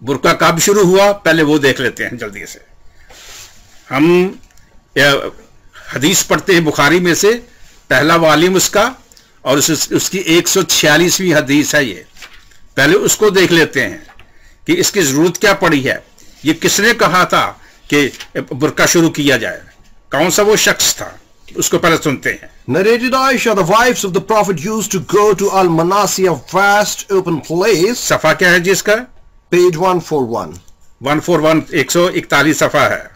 बुर्का कब शुरू हुआ, पहले वो देख लेते हैं जल्दी से। हम हदीस पढ़ते हैं बुखारी में से, पहला वालिम उसका, और उसकी 146वीं हदीस है ये। पहले उसको देख लेते हैं कि इसकी जरूरत क्या पड़ी है, ये किसने कहा था कि बुर्का शुरू किया जाए, कौन सा वो शख्स था, उसको पहले सुनते हैं। Narrated Aisha, the wives of the Prophet used to go to Al-Manasi, a vast open place. सफा क्या है जी इसका? Page 141. 141, 141 सफा है।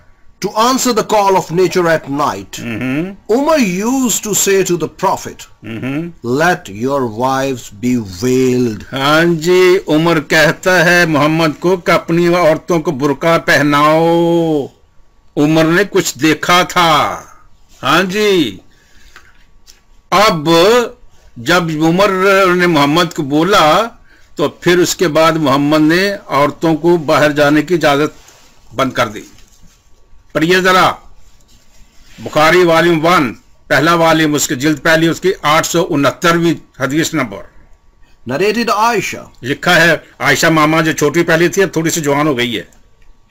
To answer the call of nature at night, Umar used to say to the Prophet, let your wives be veiled. हाँ जी, उमर कहता है मोहम्मद को कि अपनी औरतों को बुर्का पहनाओ। उमर ने कुछ देखा था। हाँ जी, अब जब उमर ने मोहम्मद को बोला तो फिर उसके बाद मोहम्मद ने औरतों को बाहर जाने की इजाजत बंद कर दी। पढ़िए जरा, बुखारी वॉल्यूम 1 पहला वॉल्यूम, उसकी जिल्द पहली, उसकी 869वीं हदीस नंबर। Narrated Aisha, लिखा है आयशा मामा जो छोटी पहली थी अब थोड़ी सी जवान हो गई है।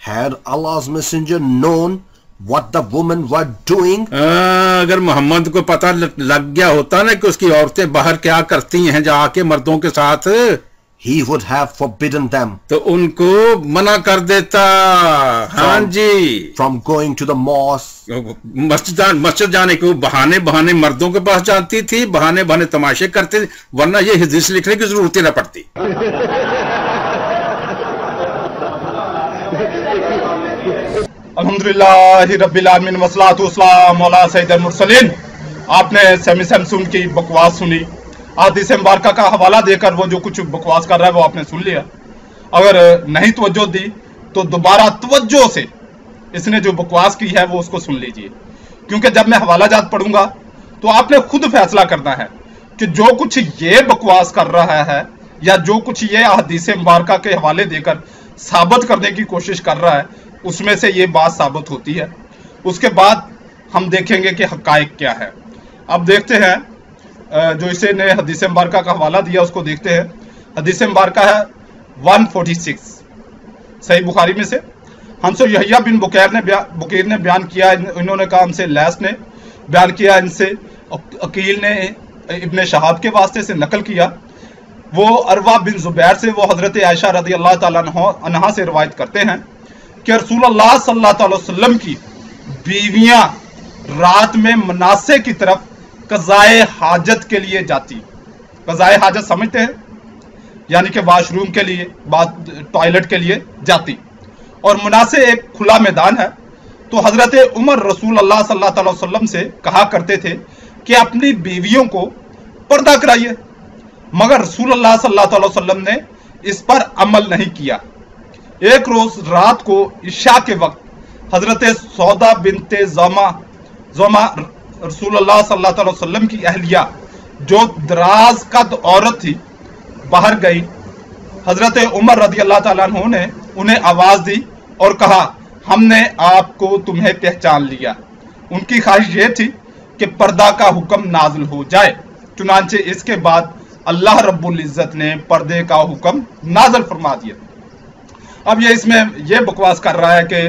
had Allah's messenger known what the women were doing, अगर मोहम्मद को पता लग गया होता ना कि उसकी औरतें बाहर क्या करती हैं जाके मर्दों के साथ, he would have forbidden them तो उनको मना कर देता। हाँ जी, from going to the mosque, मस्जिद जाने के। वो बहाने बहाने मर्दों के पास जाती थी, बहाने बहाने तमाशे करते, वरना ये हदीस लिखने की जरूरत ही न पड़ती। अल्हम्दुलिल्लाहि रब्बिल आलमीन वस्सलातु वस्सलामु अला सय्यिदिल मुरसलीन। आपने सैमी सैमसून की बकवास सुनी, हदीस मुबारका का हवाला देकर वो जो कुछ बकवास कर रहा है वो आपने सुन लिया। अगर नहीं तवज्जो दी तो दोबारा तवज्जो से इसने जो बकवास की है वो उसको सुन लीजिए, क्योंकि जब मैं हवाला जात पढ़ूंगा तो आपने खुद फैसला करना है कि जो कुछ ये बकवास कर रहा है या जो कुछ ये हदीस मुबारका के हवाले देकर साबित करने की कोशिश कर रहा है उसमें से ये बात साबित होती है। उसके बाद हम देखेंगे कि हकायक क्या है। अब देखते हैं जो इसे ने हदीस मुबारका का हवाला दिया उसको देखते हैं। हदीस मुबारका है 146 सही बुखारी में से। हमसे यहया बिन बुकैर ने बयान किया, इन्होंने कहा हमसे लैस ने बयान किया, इनसे अकील ने इब्ने शहाब के वास्ते से नकल किया। वो अरवा बिन जुबैर से, वो हजरत आयशा रदी अल्लाह ताला अन्हा से रवायत करते हैं कि रसूलुल्लाह सल्लल्लाहु अलैहि वसल्लम की बीवियां रात में मनासे की तरफ कज़ाए हाजत के लिए जाती। कज़ाए हाजत समझते हैं, यानी कि वाशरूम के लिए, टॉयलेट के लिए जाती। और मनासे एक खुला मैदान है। तो हजरत उमर रसूलुल्लाह सल्लल्लाहु अलैहि वसल्लम से कहा करते थे कि अपनी बीवियों को पर्दा कराइए, मगर रसूलुल्लाह सल्लल्लाहु अलैहि वसल्लम ने इस पर अमल नहीं किया। एक रोज रात को इशा के वक्त हजरत सौदा बिनते ज़मा रसूलुल्लाह सल्लल्लाहु अलैहि वसल्लम की अहलिया जो दराज कद औरत थी बाहर गई। हजरत उमर रदी अल्लाह ताला अन्हु ने उन्हें आवाज दी और कहा, हमने आपको तुम्हें पहचान लिया। उनकी ख्वाहिश ये थी कि पर्दा का हुक्म नाजिल हो जाए। चुनांचे इसके बाद अल्लाह रब्बुल इज्जत ने पर्दे का हुक्म नाजिल फरमा दिया। अब ये इसमें ये बकवास कर रहा है कि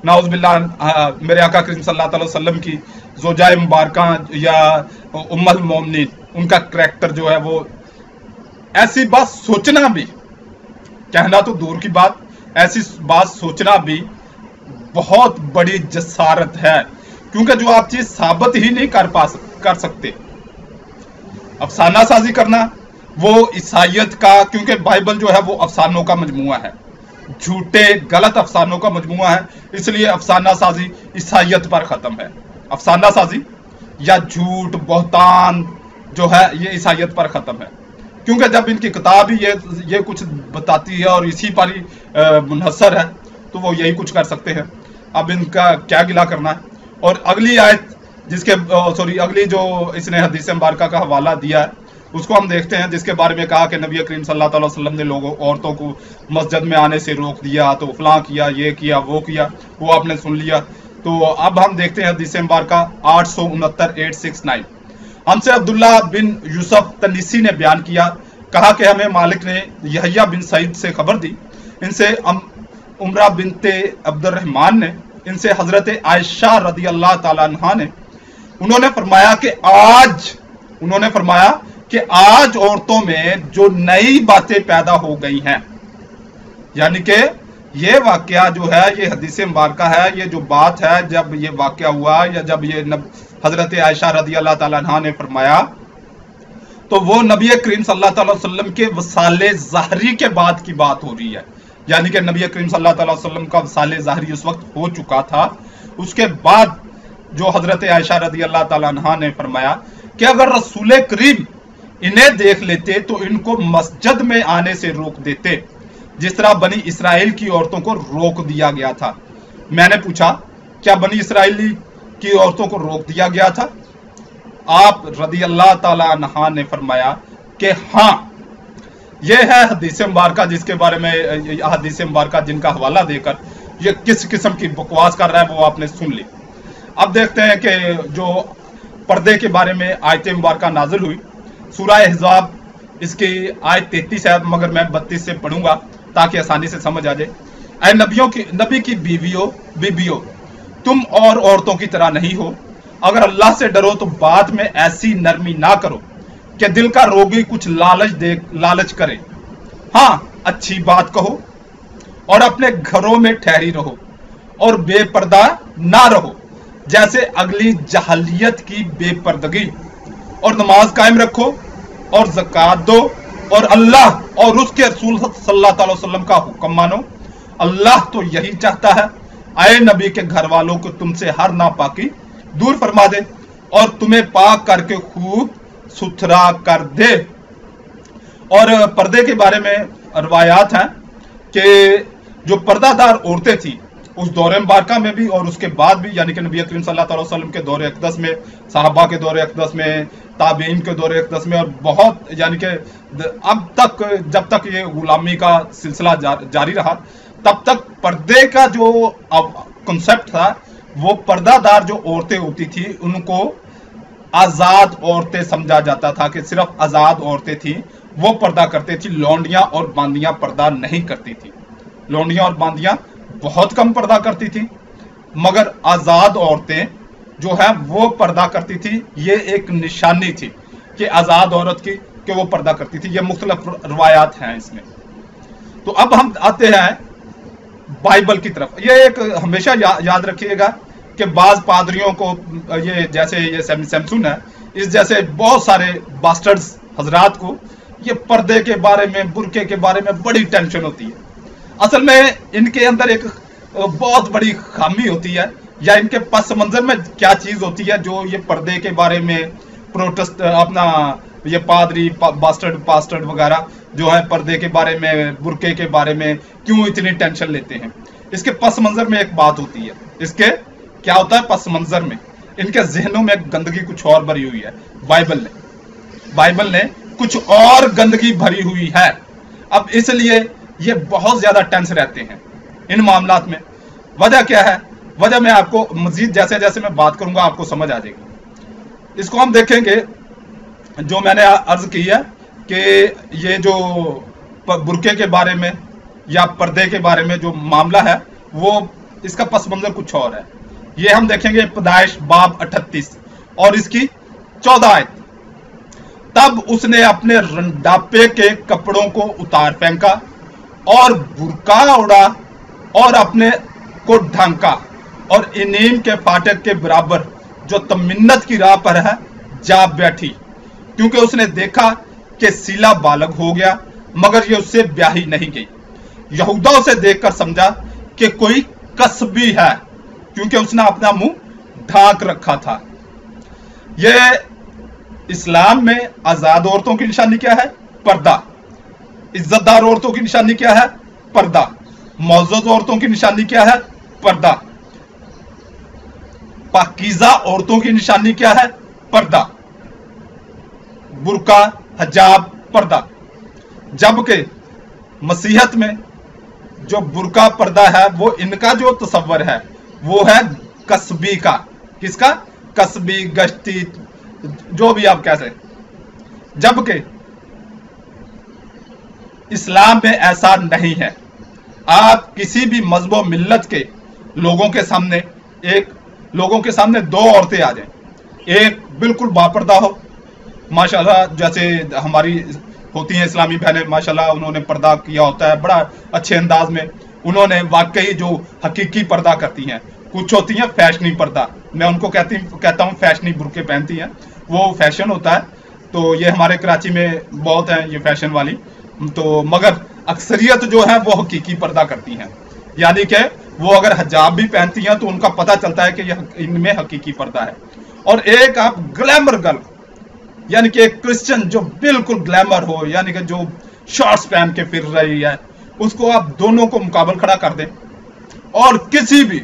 नाउज़ुबिल्लाह मेरे आका करीम सल्लल्लाहु अलैहि वसल्लम की ज़ौजाए मुबारका या उम्मुल मोमिनीन उनका करैक्टर जो है वो, ऐसी बात सोचना भी, कहना तो दूर की बात, ऐसी बात सोचना भी बहुत बड़ी जसारत है, क्योंकि जो आप चीज साबित ही नहीं कर सकते। अफसाना साजी करना वो ईसाइयत का, क्योंकि बाइबल जो है वो अफसानों का मजमुआ है, झूठे गलत अफसानों का मजमुआ है, इसलिए अफसाना साजी ईसाइयत पर खत्म है। अफसाना साजी या झूठ बहतान जो है ये ईसाइयत पर खत्म है, क्योंकि जब इनकी किताब ही ये कुछ बताती है और इसी पर ही मुनहसर है तो वो यही कुछ कर सकते हैं। अब इनका क्या गिला करना है। और अगली आयत अगली जो इसने हदीस मुबारका का हवाला दिया है उसको हम देखते हैं, जिसके बारे में कहा कि नबी करीम सल्लल्लाहु अलैहि वसल्लम ने औरतों को मस्जिद में आने से रोक दिया, तो फलां किया, ये किया, वो किया, वो आपने सुन लिया। तो अब हम देखते हैं हदीस मुबारका 869 हमसे अब्दुल्ला बिन यूसुफ तनिसी ने बयान किया, कहा कि हमें मालिक ने यहया बिन सईद से खबर दी, इनसे उमरा बिनते अब्दुर्रहमान ने, इनसे हजरत आयशा रदी अल्लाह ताला अन्हा ने, उन्होंने फरमाया कि आज औरतों में जो नई बातें पैदा हो गई हैं, यानी कि ये वाकया जो है, ये हदीस मुबारका है, ये जो बात है, जब ये वाकया हुआ या जब ये हजरत आयशा रदी अल्लाह ताला अन्हा ने फरमाया, तो वो नबी करीम सल्लल्लाहु अलैहि वसल्लम के वसाले ज़ाहरी के बाद की बात हो रही है। यानी कि नबी करीम सल्लल्लाहु अलैहि वसल्लम का वसाले ज़ाहरी उस वक्त हो चुका था। उसके बाद जो हजरत आयशा रदी अल्लाह ताला अन्हा ने फरमाया कि अगर रसूल करीम इन्हें देख लेते तो इनको मस्जिद में आने से रोक देते, जिस तरह बनी इसराइल की औरतों को रोक दिया गया था। मैंने पूछा, क्या बनी इसराइली की औरतों को रोक दिया गया था? आप रदी अल्लाह ताला अन्हा ने फरमाया कि हाँ, ये है हदीस मुबारका, जिसके बारे में हदीस मुबारका जिनका हवाला देकर ये किस किस्म की बकवास कर रहा है वो आपने सुन ली। अब देखते हैं कि जो पर्दे के बारे में आयत मुबारका नाजिल हुई, सूरह अहज़ाब इसकी आयत 33 है, मगर मैं 32 से पढ़ूंगा ताकि आसानी से समझ आ जाए। ऐ नबी की बीवियों, तुम और औरतों की तरह नहीं हो। अगर अल्लाह से डरो तो बात में ऐसी नरमी ना करो कि दिल का रोगी कुछ लालच करे। हाँ, अच्छी बात कहो और अपने घरों में ठहरी रहो और बेपर्दा ना रहो, जैसे अगली जहलियत की बेपर्दगी, और नमाज कायम रखो और ज़कात दो और अल्लाह और उसके रसूल सल्लल्लाहु अलैहि वसल्लम का हुक्म मानो। अल्लाह तो यही चाहता है, आए नबी के घर वालों को तुमसे हर नापाकी दूर फरमा दे और तुम्हें पाक करके खूब सुथरा कर दे। और पर्दे के बारे में रवायात हैं कि जो पर्दादार औरतें थी उस दौरे मुबारका में भी और उसके बाद भी, यानी कि नबी करीम सल्लल्लाहु अलैहि वसल्लम के दौरे अक़दस में, सहाबा के दौरे अक़दस में, ताबीन के दौरे अक़दस में, और बहुत, यानी कि अब तक, जब तक ये गुलामी का सिलसिला जारी रहा, तब तक पर्दे का जो कॉन्सेप्ट था, वो पर्दादार जो औरतें होती थी उनको आज़ाद औरतें समझा जाता था कि सिर्फ आज़ाद औरतें थी वो पर्दा करती थी। लौंडियां और बांदियां पर्दा नहीं करती थी। लौंडियां और बांदियां बहुत कम पर्दा करती थी, मगर आज़ाद औरतें जो है वो पर्दा करती थी। ये एक निशानी थी कि आज़ाद औरत की कि वो पर्दा करती थी। ये मुख्तलिफ रवायात हैं इसमें। तो अब हम आते हैं बाइबल की तरफ। ये एक हमेशा याद रखिएगा कि बाज पादरियों को, ये जैसे ये सैमसून है, इस जैसे बहुत सारे बास्टर्ड्स हजरात को ये पर्दे के बारे में, बुरके के बारे में बड़ी टेंशन होती है। असल में इनके अंदर एक बहुत बड़ी खामी होती है, या इनके पस मंजर में क्या चीज होती है जो ये पर्दे के बारे में प्रोटेस्ट, अपना ये पादरी पास्टर्ड वगैरह जो है पर्दे के बारे में, बुरके के बारे में क्यों इतनी टेंशन लेते हैं। इसके पस मंजर में एक बात होती है। इसके क्या होता है पस मंजर में? इनके जहनों में गंदगी कुछ और भरी हुई है। बाइबल ने कुछ और गंदगी भरी हुई है। अब इसलिए ये बहुत ज्यादा टेंस रहते हैं इन मामलात में। वजह क्या है? वजह मैं आपको मजीद जैसे जैसे मैं बात करूंगा आपको समझ आ जाएगी। इसको हम देखेंगे, जो मैंने अर्ज की है कि ये जो बुरके के बारे में या पर्दे के बारे में जो मामला है वो इसका पस मंजर कुछ और है। ये हम देखेंगे पैदाइश बाब 38 और इसकी 14 आयत। तब उसने अपने रंडापे के कपड़ों को उतार फेंका और बुरका उड़ा और अपने को ढांका और इनीम के फाटक के बराबर जो तमिन्नत की राह पर है जा बैठी, क्योंकि उसने देखा कि सीला बालग हो गया, मगर ये उससे ब्याही नहीं गई। यहूदा उसे देखकर समझा कि कोई कसबी है, क्योंकि उसने अपना मुंह ढांक रखा था। ये इस्लाम में आजाद औरतों की निशानी क्या है? पर्दा। इज्जतदार औरतों की निशानी क्या है? पर्दा। मौजूद औरतों की निशानी क्या है? पर्दा। पाकीज़ा औरतों की निशानी क्या है? पर्दा। बुरका, हिजाब, पर्दा। जबकि मसीहत में जो बुरका पर्दा है वो इनका जो तस्वर है वो है कसबी का। किसका? कसबी, गश्ती, जो भी आप कह सकते। जबकि इस्लाम में ऐसा नहीं है। आप किसी भी मजहब और मिल्लत के लोगों के सामने दो औरतें आ जाएं, एक बिल्कुल बापर्दा हो माशाल्लाह, जैसे हमारी होती हैं इस्लामी बहनें माशाल्लाह, उन्होंने पर्दा किया होता है बड़ा अच्छे अंदाज में, उन्होंने वाकई जो हकीकी पर्दा करती हैं। कुछ होती हैं फैशनी पर्दा, मैं उनको कहता हूँ फैशनी बुरके पहनती हैं, वो फैशन होता है। तो ये हमारे कराची में बहुत है ये फैशन वाली, तो मगर अक्सरियत जो है वो हकीकी पर्दा करती हैं, यानी कि वो अगर हिजाब भी पहनती हैं तो उनका पता चलता है कि ये इनमें हकीकी पर्दा है। और एक आप ग्लैमर गर्ल, यानी कि एक क्रिश्चियन जो बिल्कुल ग्लैमर हो, यानी कि जो शॉर्ट्स पहन के फिर रही है, उसको आप दोनों को मुकाबल खड़ा कर दें और किसी भी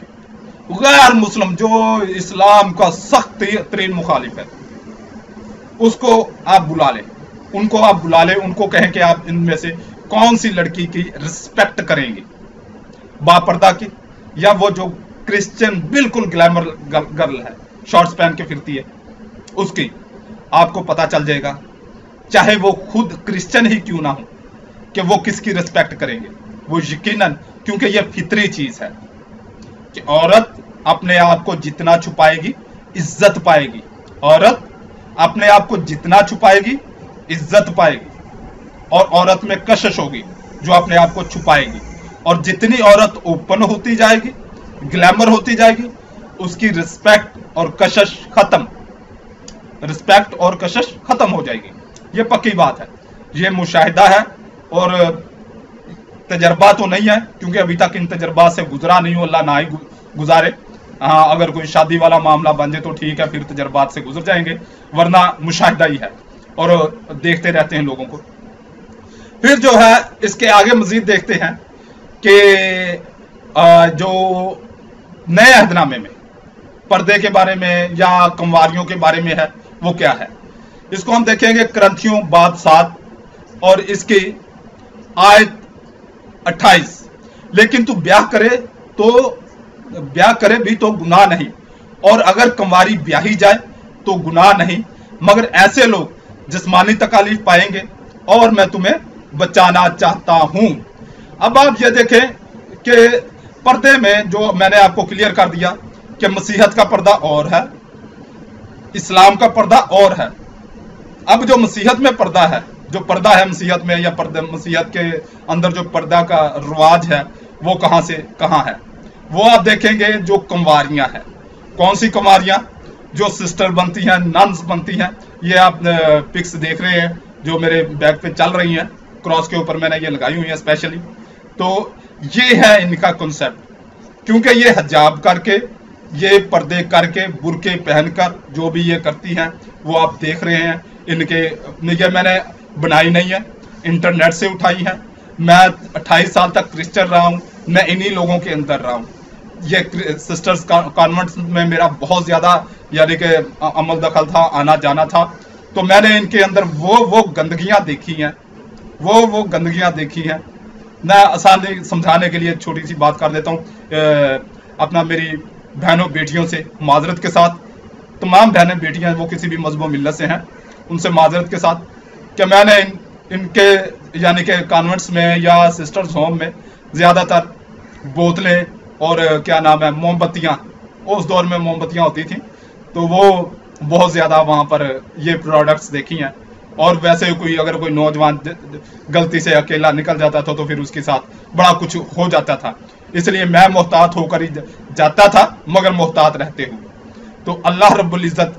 गैर मुस्लिम जो इस्लाम का सख्त तरीन मुखालिफ है उसको आप बुला लें, उनको कहें कि आप इनमें से कौन सी लड़की की रिस्पेक्ट करेंगे, बापर्दा की या वो जो क्रिश्चियन बिल्कुल ग्लैमर गर्ल है, शॉर्ट्स पहन के फिरती है, उसकी आपको पता चल जाएगा, चाहे वो खुद क्रिश्चियन ही क्यों ना हो, कि वो किसकी रिस्पेक्ट करेंगे। वो यकीनन, क्योंकि ये फितरी चीज है कि औरत अपने आप को जितना छुपाएगी इज्जत पाएगी, औरत अपने आप को जितना छुपाएगी इज्जत पाएगी, और औरत में कशिश होगी जो अपने आप को छुपाएगी, और जितनी औरत ओपन होती जाएगी, ग्लैमर होती जाएगी, उसकी रिस्पेक्ट और कशिश खत्म हो जाएगी। ये पक्की बात है, ये मुशाहिदा है और तजर्बा तो नहीं है, क्योंकि अभी तक इन तजर्बा से गुजरा नहीं हूं, अल्लाह ना ही गुजारे। हाँ, अगर कोई शादी वाला मामला बन जाए तो ठीक है, फिर तजर्बात से गुजर जाएंगे, वरना मुशाहिदा ही है और देखते रहते हैं लोगों को। फिर जो है इसके आगे मजीद देखते हैं कि जो नए अहदनामे में पर्दे के बारे में या कंवारियों के बारे में है वो क्या है, इसको हम देखेंगे क्रंथियों बाब 7 और इसकी आयत 28। लेकिन तू ब्याह करे भी तो गुनाह नहीं, और अगर कंवारी ब्याही जाए तो गुनाह नहीं, मगर ऐसे लोग जिस्मानी तकालीफ पाएंगे और मैं तुम्हें बचाना चाहता हूं। अब आप ये देखें कि पर्दे में जो मैंने आपको क्लियर कर दिया कि मसीहत का पर्दा और है, इस्लाम का पर्दा और है। अब जो मसीहत में पर्दा है, जो पर्दा है मसीहत में या मसीहत के अंदर जो पर्दा का रिवाज है वो कहां से कहां है, वो आप देखेंगे जो कंवारियां हैं। कौन सी कंवारियां? जो सिस्टर बनती हैं, नन्स बनती हैं। ये आप पिक्स देख रहे हैं जो मेरे बैग पे चल रही हैं, क्रॉस के ऊपर मैंने ये लगाई हुई है स्पेशली। तो ये है इनका कॉन्सेप्ट, क्योंकि ये हिजाब करके, ये पर्दे करके, बुरके पहनकर जो भी ये करती हैं वो आप देख रहे हैं। ये मैंने बनाई नहीं है, इंटरनेट से उठाई है। मैं 28 साल तक क्रिश्चियन रहा हूँ, मैं इन्हीं लोगों के अंदर रहा हूँ। ये सिस्टर्स कॉन्वेंट्स में मेरा बहुत ज्यादा यानी कि अमल दखल था, आना जाना था। तो मैंने इनके अंदर वो गंदगियां देखी हैं, वो गंदगियां देखी हैं। मैं आसानी समझाने के लिए छोटी सी बात कर देता हूँ। अपना मेरी बहनों बेटियों से माजरत के साथ, तमाम बहनें बेटियां वो किसी भी मजहब मिल्लत से हैं, उनसे माजरत के साथ कि मैंने इनके यानी कि कॉन्वेंट्स में या सिस्टर्स होम में ज़्यादातर बोतलें और क्या नाम है मोमबत्तियाँ, उस दौर में मोमबत्तियाँ होती थी, तो वो बहुत ज़्यादा वहाँ पर ये प्रोडक्ट्स देखी हैं। और वैसे कोई अगर कोई नौजवान गलती से अकेला निकल जाता था तो फिर उसके साथ बड़ा कुछ हो जाता था, इसलिए मैं मोहतात होकर ही जाता था, मगर मोहतात रहते हुए। तो अल्लाह रब्बुल इज़्ज़त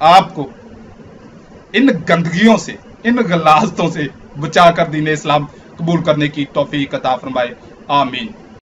आपको इन गंदगियों से, इन गलाजतों से बचा कर दीन इस्लाम कबूल करने की तौफीक अता फरमाए। आमीन।